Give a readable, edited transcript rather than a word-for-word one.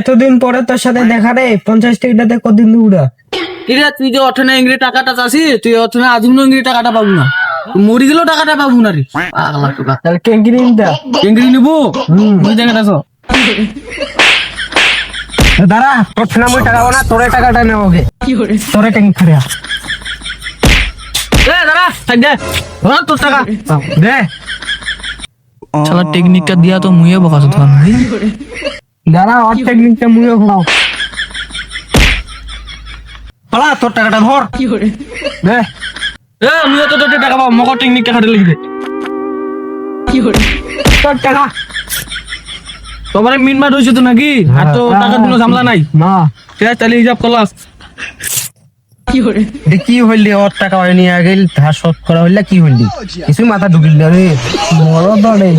এতদিন পরে তোর সাথে দেখা রে 50 টিকিটাতে কদিন উড়া কিরে তুই যে অঠনে ইংরেজি টাকাটা চাষি তুই অঠনে আজীবন ইংরেজি টাকাটা পাবো না মরি গেলেও টাকাটা পাবো না রে পাগলা টুকা তাহলে কেঙ্গিরি দা ইংরেজি নিবো বুঝে দেখে আসো দাঁড়া তোর না মই টাকা না তোরে টাকাটা নেবগে তোরে টেঙ্গি খাড়িয়া এ দাঁড়া সাইড দে ধর তোর টাকা দে শালা টেকনিকটা দিয়া তো মুইও বকাছো ধর দাঁড়া আর টেকনিকটা মুইও খাও পালা তোর টাকাটা ধর দে এ মুইও তো তোর টাকা পাবো মক টেকনিকটা খাটে লিখে দে তোর টাকা তোমার মিনমাট হয়েছে তো নাকি আর তো টাকার কোনো ঝামেলা নাই না ঠিক আছে তাহলে হিসাব করলাস এটা কি হইলি ওর টাকা হয়নি আগে ধার শোধ করা হইলে কি হইলি কিছু মাথা ঢুকিল রে বড় দরে